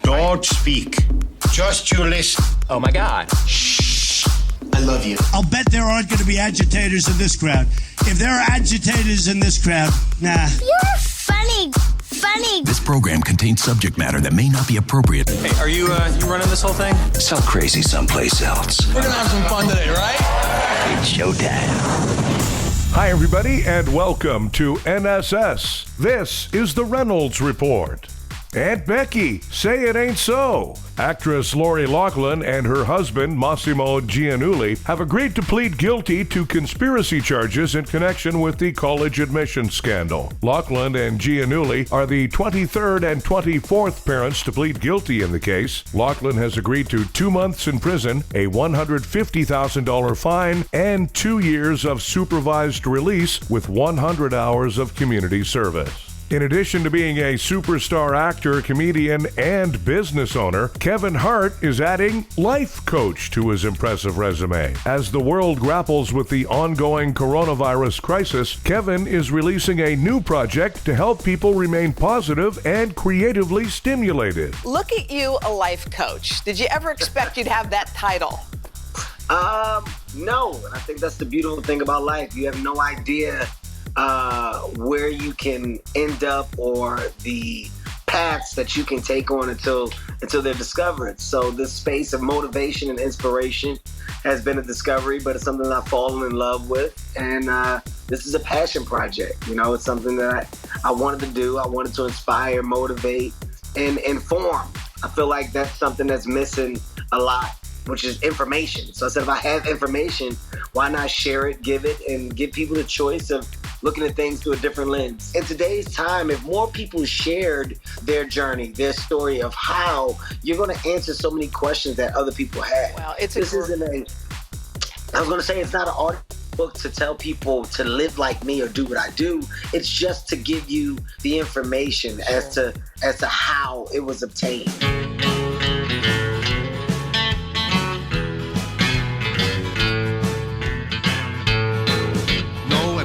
Don't speak. Just you listen. Oh my God. Shh. I love you. I'll bet there aren't going to be agitators in this crowd. If there are agitators in this crowd, nah. You're funny. This program contains subject matter that may not be appropriate. Hey, are you running this whole thing? Sell crazy someplace else. We're gonna have some fun today, right? It's showtime. Hi, everybody, and welcome to NSS. This is the Reynolds Report. Aunt Becky, say it ain't so. Actress Lori Loughlin and her husband, Massimo Giannulli, have agreed to plead guilty to conspiracy charges in connection with the college admissions scandal. Loughlin and Giannulli are the 23rd and 24th parents to plead guilty in the case. Loughlin has agreed to 2 months in prison, a $150,000 fine, and 2 years of supervised release with 100 hours of community service. In addition to being a superstar actor, comedian, and business owner, Kevin Hart is adding life coach to his impressive resume. As the world grapples with the ongoing coronavirus crisis, Kevin is releasing a new project to help people remain positive and creatively stimulated. Look at you, a life coach. Did you ever expect you'd have that title? No. I think that's the beautiful thing about life. You have no idea where you can end up or the paths that you can take on until they're discovered. So this space of motivation and inspiration has been a discovery, but it's something that I've fallen in love with. And this is a passion project. You know, it's something that I wanted to do. I wanted to inspire, motivate, and inform. I feel like that's something that's missing a lot, which is information. So I said, if I have information, why not share it, give it, and give people the choice of looking at things through a different lens. In today's time, if more people shared their journey, their story of how, you're going to answer so many questions that other people have. Well, I was going to say, it's not an art book to tell people to live like me or do what I do. It's just to give you the information as to how it was obtained.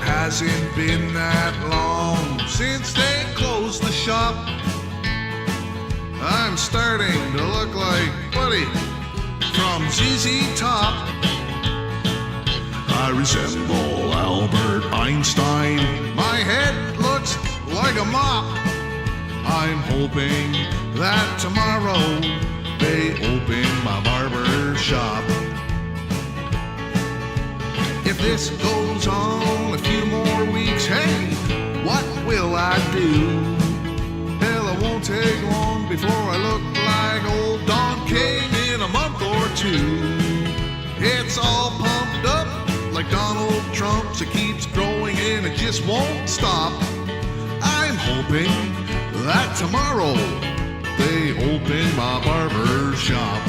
Hasn't been that long since they closed the shop. I'm starting to look like Buddy from ZZ Top. I resemble Albert Einstein. My head looks like a mop. I'm hoping that tomorrow they open my barber shop. If this goes on a few more weeks, hey, what will I do? Hell, it won't take long before I look like old Don King in a month or two. It's all pumped up like Donald Trump's. It keeps growing and it just won't stop. I'm hoping that tomorrow they open my barber shop.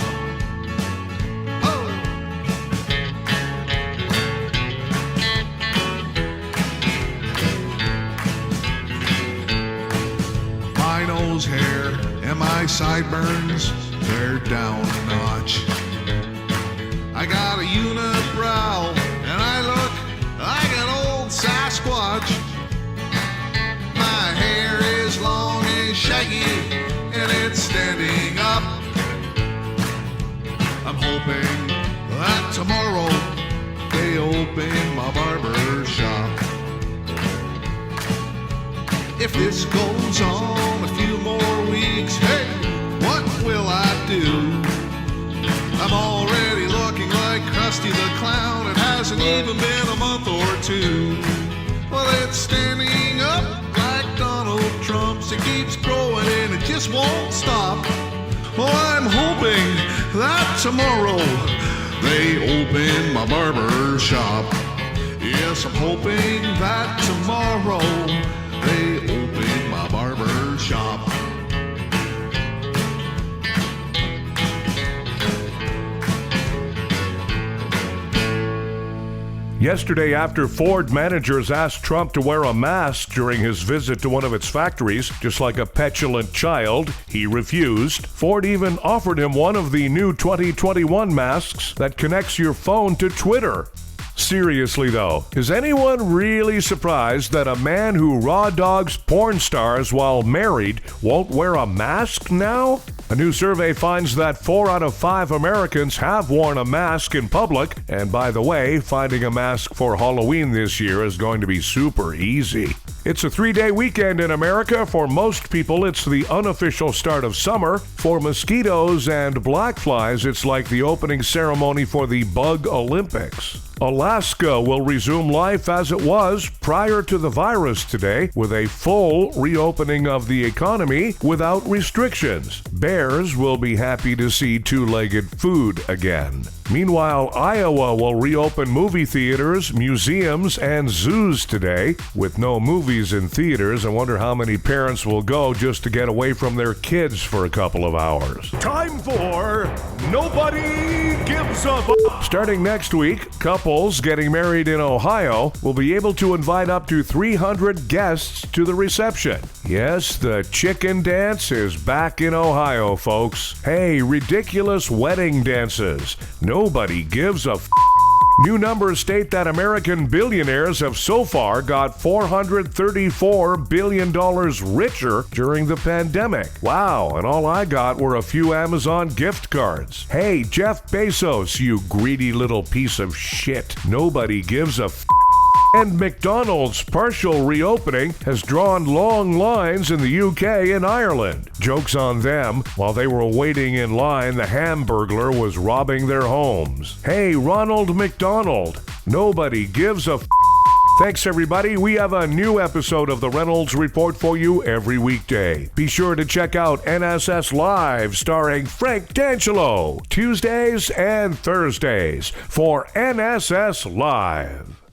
Hair and my sideburns, they're down a notch. I got a unibrow and I look like an old Sasquatch. My hair is long and shaggy and it's standing up. I'm hoping that tomorrow they open my barber shop. If this goes on a few more weeks, hey, what will I do? I'm already looking like Krusty the Clown. It hasn't even been a month or two. Well, it's standing up like Donald Trump's. It keeps growing and it just won't stop. Well, I'm hoping that tomorrow they open my barber shop. Yes, I'm hoping that tomorrow they open my barber shop. Yesterday, after Ford managers asked Trump to wear a mask during his visit to one of its factories, just like a petulant child, he refused. Ford even offered him one of the new 2021 masks that connects your phone to Twitter. Seriously though, is anyone really surprised that a man who raw dogs porn stars while married won't wear a mask now? A new survey finds that 4 out of 5 Americans have worn a mask in public. And by the way, finding a mask for Halloween this year is going to be super easy. It's a 3-day weekend in America. For most people, it's the unofficial start of summer. For mosquitoes and black flies, it's like the opening ceremony for the Bug Olympics. Alaska will resume life as it was prior to the virus today, with a full reopening of the economy without restrictions. Bears will be happy to see two-legged food again. Meanwhile, Iowa will reopen movie theaters, museums, and zoos today. With no movies in theaters, I wonder how many parents will go just to get away from their kids for a couple of hours. Time for Nobody Gives a F***. Starting next week, couples getting married in Ohio will be able to invite up to 300 guests to the reception. Yes, the chicken dance is back in Ohio, folks. Hey, ridiculous wedding dances. Nobody gives a f***. New numbers state that American billionaires have so far got $434 billion richer during the pandemic. Wow, and all I got were a few Amazon gift cards. Hey, Jeff Bezos, you greedy little piece of shit. Nobody gives a f***. And McDonald's partial reopening has drawn long lines in the UK and Ireland. Joke's on them. While they were waiting in line, the Hamburglar was robbing their homes. Hey, Ronald McDonald, nobody gives a f***. Thanks, everybody. We have a new episode of the Reynolds Report for you every weekday. Be sure to check out NSS Live, starring Frank D'Angelo, Tuesdays and Thursdays for NSS Live.